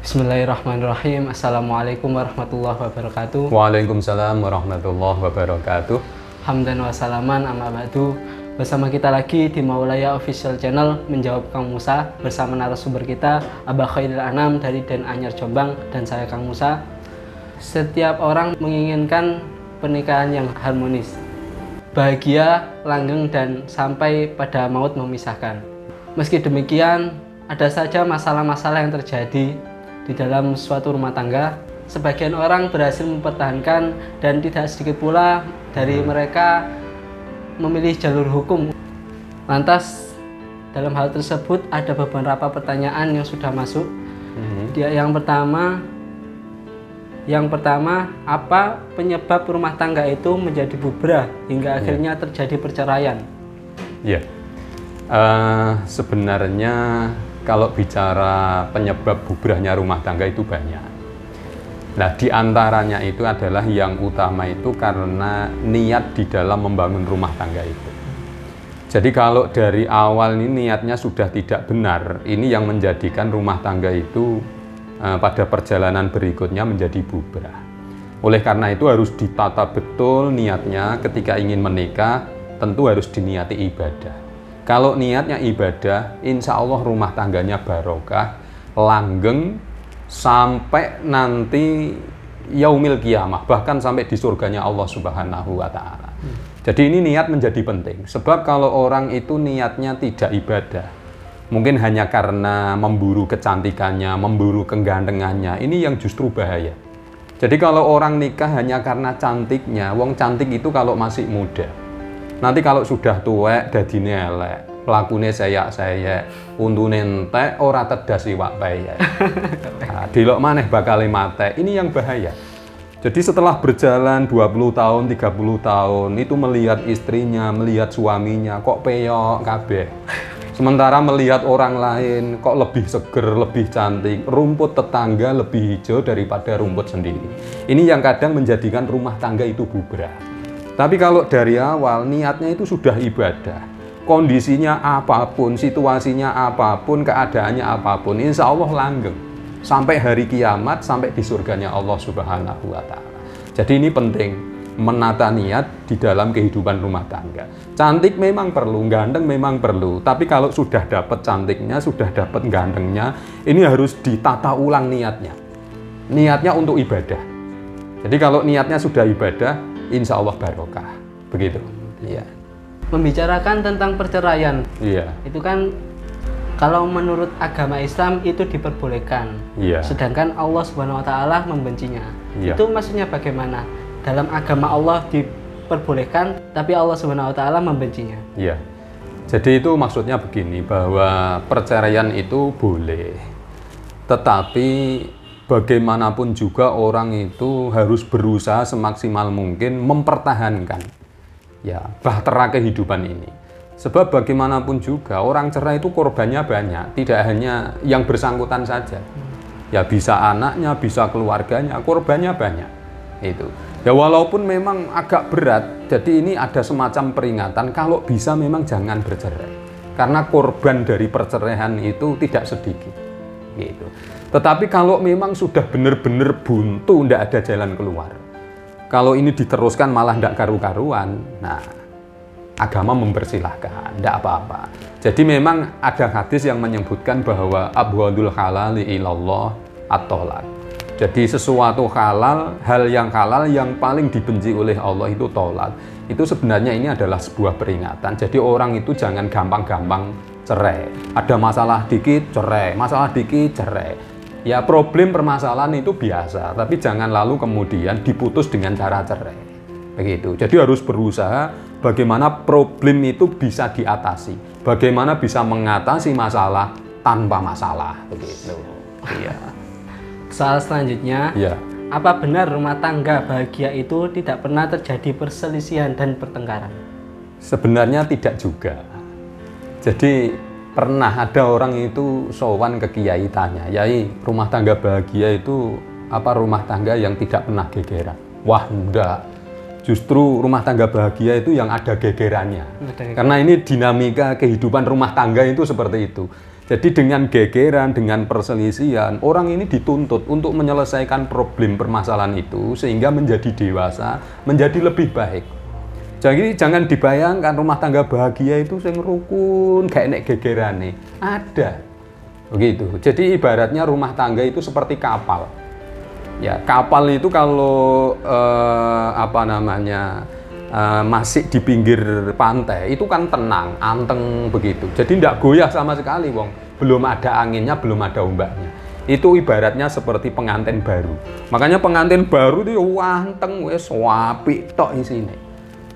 Bismillahirrahmanirrahim. Assalamualaikum warahmatullahi wabarakatuh. Waalaikumsalam warahmatullahi wabarakatuh. Hamdan wa salaman amma ba'du. Bersama kita lagi di Maulaya Official Channel Menjawab Kang Musa bersama narasumber kita Abah Khairil Anam dari Den Anyar Jombang dan saya Kang Musa. Setiap orang menginginkan pernikahan yang harmonis, bahagia, langgeng dan sampai pada maut memisahkan. Meski demikian, ada saja masalah-masalah yang terjadi di dalam suatu rumah tangga. Sebagian orang berhasil mempertahankan dan tidak sedikit pula dari mereka memilih jalur hukum. Lantas dalam hal tersebut ada beberapa pertanyaan yang sudah masuk. Yang pertama, apa penyebab rumah tangga itu menjadi bubrah hingga akhirnya terjadi perceraian? Ya, sebenarnya kalau bicara penyebab bubrahnya rumah tangga itu banyak. Nah, diantaranya itu adalah yang utama itu karena niat di dalam membangun rumah tangga itu. Jadi kalau dari awal ini niatnya sudah tidak benar, ini yang menjadikan rumah tangga itu pada perjalanan berikutnya menjadi bubrah. Oleh karena itu harus ditata betul niatnya ketika ingin menikah, tentu harus diniati ibadah. Kalau niatnya ibadah, insya Allah rumah tangganya barokah, langgeng, sampai nanti yaumil qiyamah, bahkan sampai di surganya Allah Subhanahu wa Ta'ala. Jadi ini niat menjadi penting, sebab kalau orang itu niatnya tidak ibadah, mungkin hanya karena memburu kecantikannya, memburu kegantengannya, ini yang justru bahaya. Jadi kalau orang nikah hanya karena cantiknya, wong cantik itu kalau masih muda, nanti kalau sudah tuwek dadine elek, lakune sayek-sayek, untune entek, ora tedas iwak peyek. Nah, delok maneh bakal mate. Ini yang bahaya. Jadi setelah berjalan 20 tahun, 30 tahun, itu melihat istrinya, melihat suaminya kok peyok kabeh. Sementara melihat orang lain kok lebih seger, lebih cantik, rumput tetangga lebih hijau daripada rumput sendiri. Ini yang kadang menjadikan rumah tangga itu bubrah. Tapi kalau dari awal niatnya itu sudah ibadah, kondisinya apapun, situasinya apapun, keadaannya apapun, insya Allah langgeng sampai hari kiamat, sampai di surganya Allah Subhanahu wa Ta'ala. Jadi ini penting, menata niat di dalam kehidupan rumah tangga. Cantik memang perlu, ganteng memang perlu, tapi kalau sudah dapat cantiknya, sudah dapat gantengnya, ini harus ditata ulang niatnya. Niatnya untuk ibadah. Jadi kalau niatnya sudah ibadah, insya Allah barokah. Begitu. Iya. Membicarakan tentang perceraian, itu kan kalau menurut agama Islam itu diperbolehkan, sedangkan Allah Subhanahu wa Ta'ala membencinya. Itu maksudnya bagaimana? Dalam agama Allah diperbolehkan, tapi Allah Subhanahu wa Ta'ala membencinya. Iya. Jadi itu maksudnya begini, bahwa perceraian itu boleh, tetapi bagaimanapun juga orang itu harus berusaha semaksimal mungkin mempertahankan bahtera kehidupan ini. Sebab bagaimanapun juga orang cerai itu korbannya banyak, tidak hanya yang bersangkutan saja. Ya bisa anaknya, bisa keluarganya, korbannya banyak. Itu. Ya walaupun memang agak berat, jadi ini ada semacam peringatan kalau bisa memang jangan bercerai. Karena korban dari perceraian itu tidak sedikit. Gitu. Tetapi kalau memang sudah benar-benar buntu, tidak ada jalan keluar, kalau ini diteruskan malah tidak karu-karuan, nah agama mempersilahkan, tidak apa-apa. Jadi memang ada hadis yang menyebutkan bahwa abghadul halali ilallah at-thalaq. Jadi sesuatu halal, hal yang halal yang paling dibenci oleh Allah itu tolak. Itu sebenarnya ini adalah sebuah peringatan. Jadi orang itu jangan gampang-gampang cerai. Ada masalah dikit cerai, masalah dikit cerai. Ya problem permasalahan itu biasa, tapi jangan lalu kemudian diputus dengan cara cerai. Begitu. Jadi harus berusaha bagaimana problem itu bisa diatasi. Bagaimana bisa mengatasi masalah tanpa masalah. Begitu. Iya. Soal selanjutnya, apa benar rumah tangga bahagia itu tidak pernah terjadi perselisihan dan pertengkaran? Sebenarnya tidak juga. Jadi pernah ada orang itu sowan ke kiai tanya, "Yai, rumah tangga bahagia itu apa rumah tangga yang tidak pernah gegeran?" Wah, enggak. Justru rumah tangga bahagia itu yang ada gegerannya. Karena ini dinamika kehidupan rumah tangga itu seperti itu. Jadi dengan gegeran, dengan perselisihan, orang ini dituntut untuk menyelesaikan problem permasalahan itu sehingga menjadi dewasa, menjadi lebih baik. Jadi jangan dibayangkan rumah tangga bahagia itu sing rukun, gak enek gegerane. Ada. Begitu. Jadi ibaratnya rumah tangga itu seperti kapal. Ya, kapal itu kalau masih di pinggir pantai itu kan tenang, anteng begitu. Jadi tidak goyah sama sekali, wong. Belum ada anginnya, belum ada ombaknya. Itu ibaratnya seperti pengantin baru. Makanya pengantin baru itu anteng wis apik tok isine.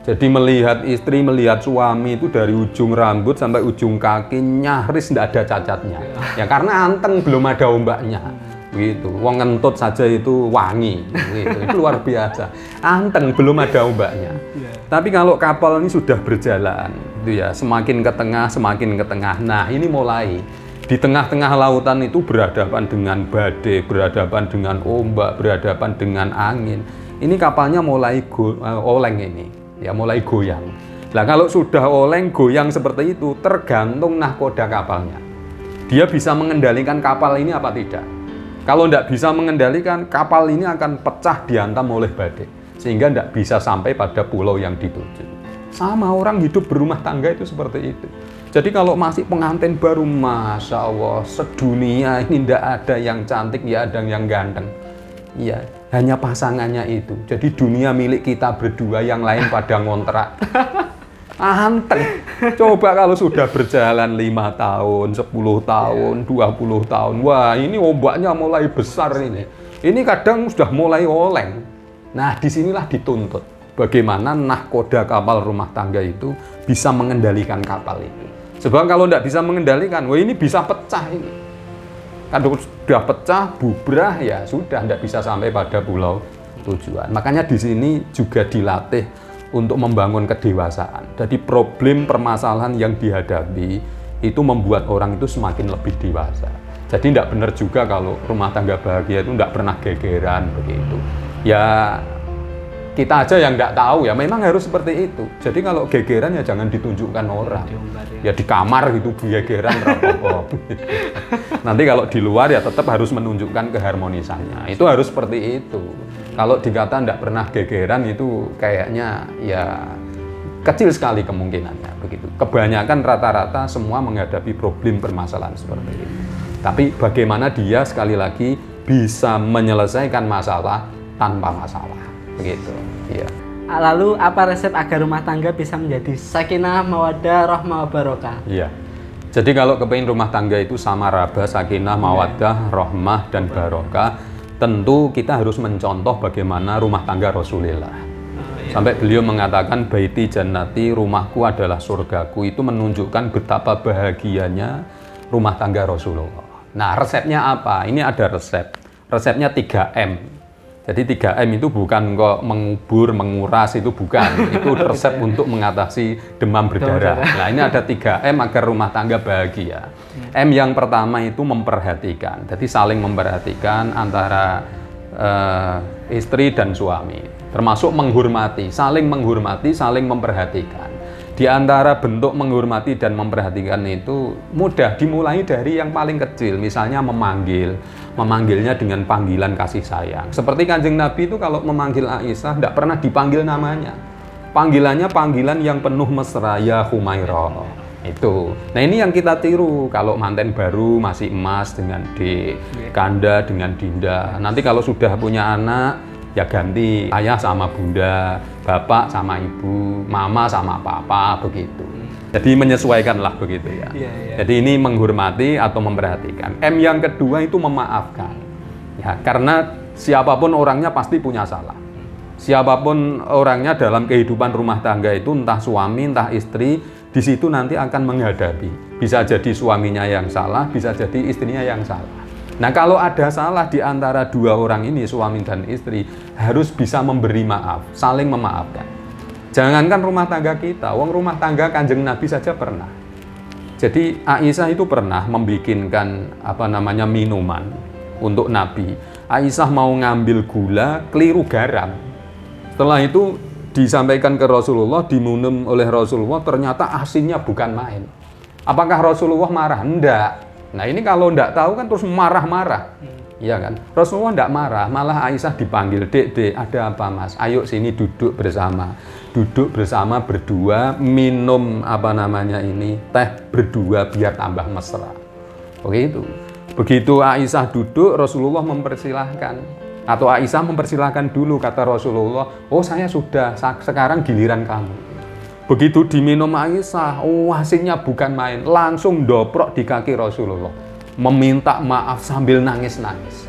Jadi melihat istri, melihat suami itu dari ujung rambut sampai ujung kaki nyaris tidak ada cacatnya. Ya karena anteng, belum ada ombaknya. Gitu. Wong ngentut saja itu wangi, gitu. Itu luar biasa. Anteng, belum ada ombaknya. Tapi kalau kapal ini sudah berjalan, itu ya semakin ke tengah. Nah, ini mulai di tengah-tengah lautan itu berhadapan dengan badai, berhadapan dengan ombak, berhadapan dengan angin. Ini kapalnya mulai oleng ini, ya mulai goyang. Nah, kalau sudah oleng goyang seperti itu, tergantung nahkoda kapalnya. Dia bisa mengendalikan kapal ini apa tidak? Kalau tidak bisa mengendalikan, kapal ini akan pecah dihantam oleh badai. Sehingga tidak bisa sampai pada pulau yang dituju. Sama orang hidup berumah tangga itu seperti itu. Jadi kalau masih pengantin baru, Masya Allah, sedunia ini tidak ada yang cantik, tidak ada yang ganteng. Iya, hanya pasangannya itu. Jadi dunia milik kita berdua, yang lain pada ngontrak. Anteng. Coba kalau sudah berjalan 5 tahun, 10 tahun, 20 tahun. Wah, ini ombaknya mulai besar ini. Ini kadang sudah mulai oleng. Nah, disinilah dituntut. Bagaimana nahkoda kapal rumah tangga itu bisa mengendalikan kapal itu. Sebab kalau tidak bisa mengendalikan, wah ini bisa pecah ini. Kalau sudah pecah, bubrah, ya sudah tidak bisa sampai pada pulau tujuan. Makanya di sini juga dilatih untuk membangun kedewasaan. Jadi problem permasalahan yang dihadapi itu membuat orang itu semakin lebih dewasa. Jadi tidak benar juga kalau rumah tangga bahagia itu tidak pernah gegeran begitu. Ya kita aja yang tidak tahu ya, memang harus seperti itu. Jadi kalau gegeran ya jangan ditunjukkan orang. Ya di kamar gitu gegeran apa-apa. Nanti kalau di luar ya tetap harus menunjukkan keharmonisannya. Itu harus seperti itu. Kalau dikata tidak pernah gegeran itu kayaknya ya kecil sekali kemungkinannya begitu. Kebanyakan rata-rata semua menghadapi problem permasalahan seperti itu. Tapi bagaimana dia sekali lagi bisa menyelesaikan masalah tanpa masalah begitu. Ya. Lalu apa resep agar rumah tangga bisa menjadi sakinah, mawaddah, rahmah, barokah? Iya. Jadi kalau kepingin rumah tangga itu sama raba, sakinah, mawaddah, rahmah dan barokah, tentu kita harus mencontoh bagaimana rumah tangga Rasulullah. Sampai beliau mengatakan baiti jannati, rumahku adalah surgaku. Itu menunjukkan betapa bahagianya rumah tangga Rasulullah. Nah, resepnya apa? Ini ada resep. Resepnya 3M. Jadi 3M itu bukan kok mengubur, menguras, itu bukan. Itu resep untuk mengatasi demam berdarah. Nah, ini ada 3M agar rumah tangga bahagia. M yang pertama itu memperhatikan. Jadi saling memperhatikan antara istri dan suami. Termasuk menghormati, saling memperhatikan. Di antara bentuk menghormati dan memperhatikan itu mudah dimulai dari yang paling kecil. Misalnya memanggilnya dengan panggilan kasih sayang. Seperti Kanjeng Nabi itu kalau memanggil Aisyah tidak pernah dipanggil namanya. Panggilannya panggilan yang penuh mesra, ya Humairah. Itu. Nah, ini yang kita tiru kalau manten baru masih emas dengan Dik, Kanda dengan Dinda. Nanti kalau sudah punya anak ya ganti ayah sama bunda, bapak sama ibu, mama sama papa begitu. Jadi menyesuaikanlah begitu ya. Jadi ini menghormati atau memperhatikan. M yang kedua itu memaafkan. Ya, karena siapapun orangnya pasti punya salah. Siapapun orangnya dalam kehidupan rumah tangga itu entah suami, entah istri, di situ nanti akan menghadapi. Bisa jadi suaminya yang salah, bisa jadi istrinya yang salah. Nah, kalau ada salah di antara dua orang ini, suami dan istri, harus bisa memberi maaf, saling memaafkan. Jangankan rumah tangga kita, rumah tangga Kanjeng Nabi saja pernah. Jadi Aisyah itu pernah membikinkan minuman untuk Nabi. Aisyah mau ngambil gula, keliru garam. Setelah itu disampaikan ke Rasulullah, diminum oleh Rasulullah, ternyata asinnya bukan main. Apakah Rasulullah marah? Enggak. Nah ini kalau nggak tahu kan terus marah-marah. Iya kan? Rasulullah nggak marah, malah Aisyah dipanggil, dek, ada apa mas? Ayo sini duduk bersama. Duduk bersama berdua, minum teh berdua biar tambah mesra. Begitu. Begitu Aisyah duduk, Rasulullah mempersilahkan. Atau Aisyah mempersilahkan dulu, kata Rasulullah, oh saya sudah, sekarang giliran kamu. Begitu diminum Aisyah, hasilnya bukan main, langsung doprok di kaki Rasulullah. Meminta maaf sambil nangis-nangis.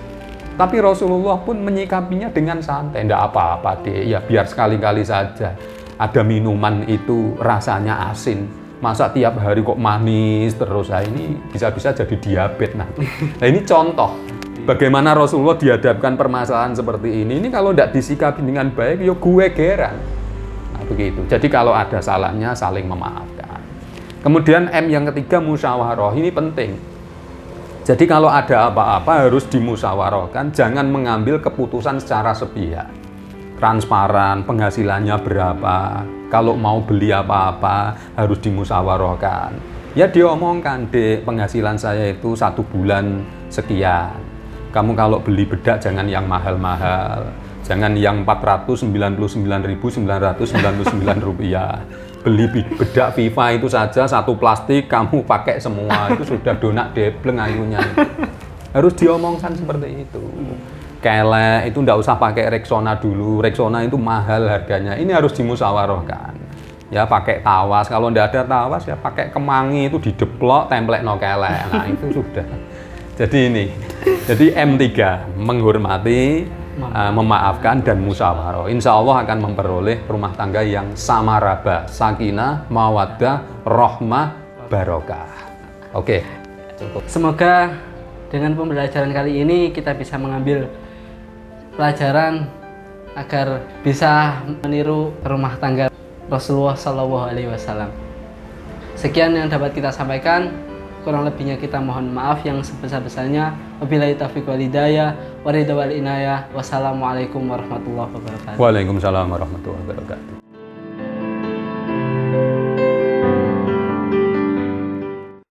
Tapi Rasulullah pun menyikapinya dengan santai. Tidak apa-apa deh, ya biar sekali-kali saja. Ada minuman itu rasanya asin. Masa tiap hari kok manis terus? Nah, ini bisa-bisa jadi diabetes nanti. Nah ini contoh bagaimana Rasulullah dihadapkan permasalahan seperti ini. Ini kalau tidak disikapi dengan baik, ya gue geran. Nah begitu. Jadi kalau ada salahnya saling memaafkan. Kemudian M yang ketiga, musyawarah. Ini penting. Jadi kalau ada apa-apa harus dimusyawarahkan, jangan mengambil keputusan secara sepihak. Transparan, penghasilannya berapa, kalau mau beli apa-apa harus dimusyawarahkan. Ya diomongkan, dek, penghasilan saya itu 1 bulan sekian. Kamu kalau beli bedak jangan yang mahal-mahal, jangan yang Rp499.999 rupiah. Beli bedak FIFA itu saja 1 plastik kamu pakai semua, itu sudah donak debleng ayunya. Harus diomongkan seperti itu. Kelek itu ndak usah pakai Rexona dulu, Rexona itu mahal harganya. Ini harus dimusyawarahkan. Ya pakai tawas, kalau ndak ada tawas ya pakai kemangi, itu dideplok templek no kelek. Nah itu sudah. Jadi ini. Jadi M3, menghormati, memaafkan dan musyawarah. Insya Allah akan memperoleh rumah tangga yang samaraba, sakinah, mawaddah, rahmah, barokah. Oke, cukup. Semoga dengan pembelajaran kali ini kita bisa mengambil pelajaran agar bisa meniru rumah tangga Rasulullah SAW. Sekian yang dapat kita sampaikan. Kurang lebihnya kita mohon maaf yang sebesar-besarnya. Wabillahi taufiq wal hidayah, waridha wal inayah. Wassalamualaikum warahmatullahi wabarakatuh. Waalaikumsalam warahmatullahi wabarakatuh.